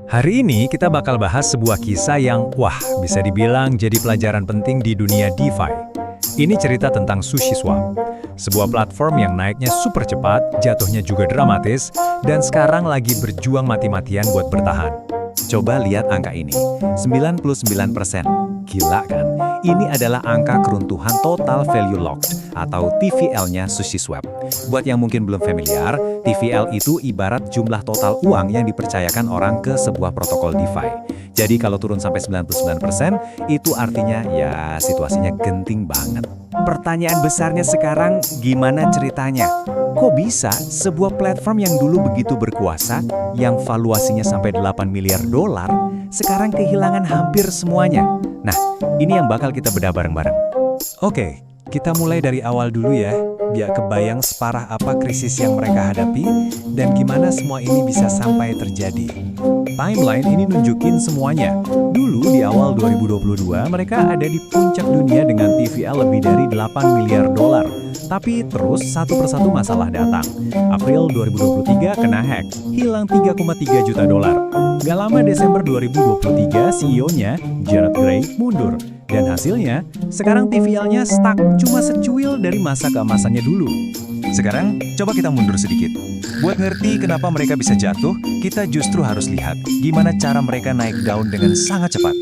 Hari ini kita bakal bahas sebuah kisah yang, bisa dibilang jadi pelajaran penting di dunia DeFi. Ini cerita tentang SushiSwap, sebuah platform yang naiknya super cepat, jatuhnya juga dramatis, dan sekarang lagi berjuang mati-matian buat bertahan. Coba lihat angka ini, 99%. Gila kan? Ini adalah angka keruntuhan total value locked atau TVL-nya SushiSwap. Buat yang mungkin belum familiar, TVL itu ibarat jumlah total uang yang dipercayakan orang ke sebuah protokol DeFi. Jadi kalau turun sampai 99%, itu artinya ya situasinya genting banget. Pertanyaan besarnya sekarang, gimana ceritanya? Kok bisa sebuah platform yang dulu begitu berkuasa, yang valuasinya sampai 8 miliar dolar, sekarang kehilangan hampir semuanya? Nah, ini yang bakal kita bedah bareng-bareng. Oke, kita mulai dari awal dulu ya, biar kebayang separah apa krisis yang mereka hadapi, dan gimana semua ini bisa sampai terjadi. Timeline ini nunjukin semuanya. Dulu di awal 2022, mereka ada di puncak dunia dengan TVL lebih dari 8 miliar dolar. Tapi terus satu persatu masalah datang. April 2023 kena hack, hilang 3,3 juta dolar. Gak lama Desember 2023, CEO-nya, Jared Gray, mundur. Dan hasilnya, sekarang TVL-nya stuck cuma secuil dari masa keemasannya dulu. Sekarang, coba kita mundur sedikit. Buat ngerti kenapa mereka bisa jatuh, kita justru harus lihat gimana cara mereka naik daun dengan sangat cepat.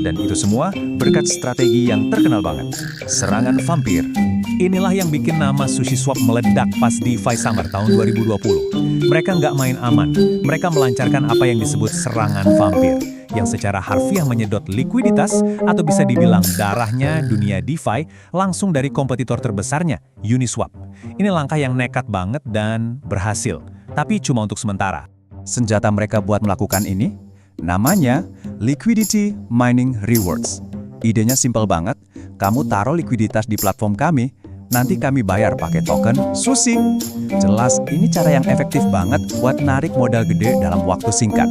Dan itu semua berkat strategi yang terkenal banget, serangan vampir. Inilah yang bikin nama SushiSwap meledak pas DeFi Summer tahun 2020. Mereka nggak main aman, mereka melancarkan apa yang disebut serangan vampir, yang secara harfiah menyedot likuiditas atau bisa dibilang darahnya dunia DeFi langsung dari kompetitor terbesarnya, Uniswap. Ini langkah yang nekat banget dan berhasil, tapi cuma untuk sementara. Senjata mereka buat melakukan ini, namanya Liquidity Mining Rewards. Idenya simpel banget, kamu taruh likuiditas di platform kami, nanti kami bayar pakai token Sushi. Jelas, ini cara yang efektif banget buat narik modal gede dalam waktu singkat.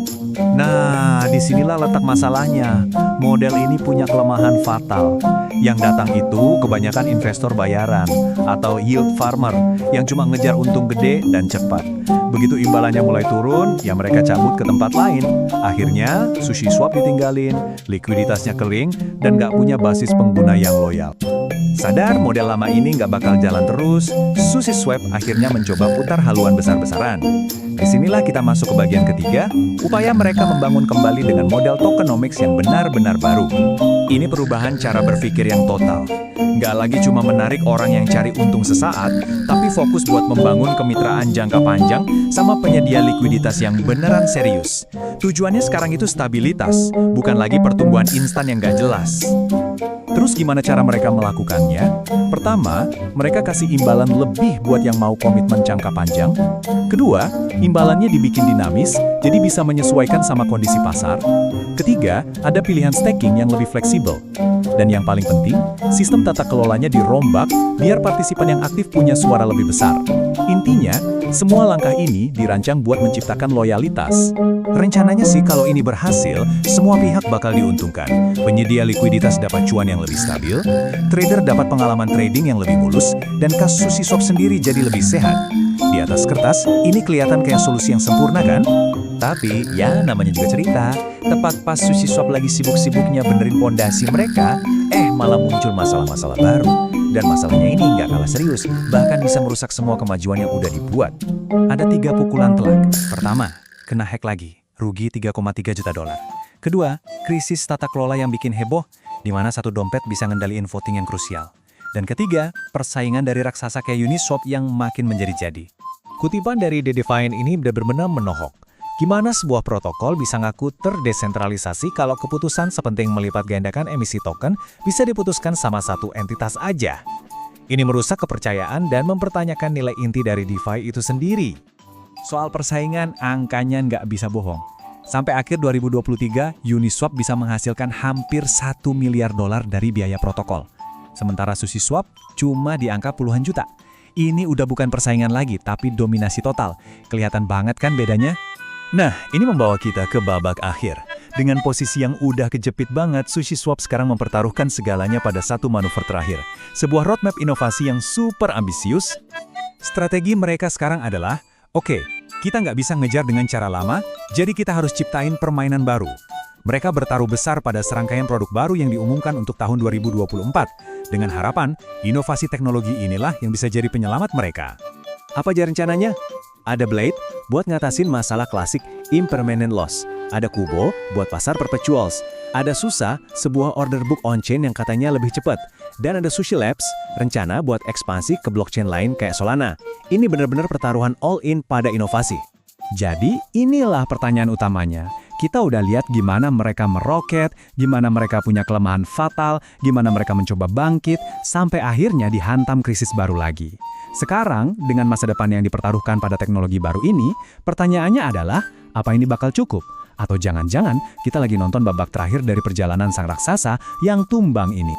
Nah, disinilah letak masalahnya. Model ini punya kelemahan fatal. Yang datang itu kebanyakan investor bayaran atau yield farmer yang cuma ngejar untung gede dan cepat. Begitu imbalannya mulai turun, ya mereka cabut ke tempat lain. Akhirnya, SushiSwap ditinggalin, likuiditasnya kering, dan nggak punya basis pengguna yang loyal. Sadar model lama ini nggak bakal jalan terus, SushiSwap akhirnya mencoba putar haluan besar-besaran. Disinilah kita masuk ke bagian ketiga, upaya mereka membangun kembali dengan model tokenomics yang benar-benar baru. Ini perubahan cara berpikir yang total. Nggak lagi cuma menarik orang yang cari untung sesaat, tapi fokus buat membangun kemitraan jangka panjang sama penyedia likuiditas yang beneran serius. Tujuannya sekarang itu stabilitas, bukan lagi pertumbuhan instan yang nggak jelas. Terus gimana cara mereka melakukannya? Pertama, mereka kasih imbalan lebih buat yang mau komitmen jangka panjang. Kedua, imbalannya dibikin dinamis, jadi bisa menyesuaikan sama kondisi pasar. Ketiga, ada pilihan staking yang lebih fleksibel. Dan yang paling penting, sistem tata kelolanya dirombak biar partisipan yang aktif punya suara lebih besar. Intinya, semua langkah ini dirancang buat menciptakan loyalitas. Rencananya sih kalau ini berhasil, semua pihak bakal diuntungkan. Penyedia likuiditas dapat cuan yang lebih stabil, trader dapat pengalaman trading yang lebih mulus, dan kas SushiSwap sendiri jadi lebih sehat. Di atas kertas, ini kelihatan kayak solusi yang sempurna kan? Tapi, ya namanya juga cerita. Tepat pas SushiSwap lagi sibuk-sibuknya benerin pondasi mereka, malah muncul masalah-masalah baru. Dan masalahnya ini nggak kalah serius, bahkan bisa merusak semua kemajuan yang udah dibuat. Ada 3 pukulan telak. Pertama, kena hack lagi, rugi 3,3 juta dolar. Kedua, krisis tata kelola yang bikin heboh, di mana satu dompet bisa ngendaliin voting yang krusial. Dan ketiga, persaingan dari raksasa kayak Uniswap yang makin menjadi-jadi. Kutipan dari The Defiant ini benar-benar menohok. Gimana sebuah protokol bisa ngaku terdesentralisasi kalau keputusan sepenting melipat gandakan emisi token bisa diputuskan sama satu entitas aja? Ini merusak kepercayaan dan mempertanyakan nilai inti dari DeFi itu sendiri. Soal persaingan, angkanya nggak bisa bohong. Sampai akhir 2023, Uniswap bisa menghasilkan hampir 1 miliar dolar dari biaya protokol. Sementara SushiSwap cuma di angka puluhan juta. Ini udah bukan persaingan lagi, tapi dominasi total. Kelihatan banget kan bedanya? Nah, ini membawa kita ke babak akhir. Dengan posisi yang udah kejepit banget, SushiSwap sekarang mempertaruhkan segalanya pada satu manuver terakhir. Sebuah roadmap inovasi yang super ambisius. Strategi mereka sekarang adalah Oke, kita nggak bisa ngejar dengan cara lama, jadi kita harus ciptain permainan baru. Mereka bertaruh besar pada serangkaian produk baru yang diumumkan untuk tahun 2024, dengan harapan inovasi teknologi inilah yang bisa jadi penyelamat mereka. Apa aja rencananya? Ada Blade buat ngatasin masalah klasik impermanent loss. Ada Kubo buat pasar perpetuals. Ada Susa, sebuah order book on-chain yang katanya lebih cepat. Dan ada Sushi Labs, rencana buat ekspansi ke blockchain lain kayak Solana. Ini benar-benar pertaruhan all-in pada inovasi. Jadi inilah pertanyaan utamanya. Kita udah lihat gimana mereka meroket, gimana mereka punya kelemahan fatal, gimana mereka mencoba bangkit, sampai akhirnya dihantam krisis baru lagi. Sekarang, dengan masa depan yang dipertaruhkan pada teknologi baru ini, pertanyaannya adalah, apa ini bakal cukup? Atau jangan-jangan kita lagi nonton babak terakhir dari perjalanan sang raksasa yang tumbang ini?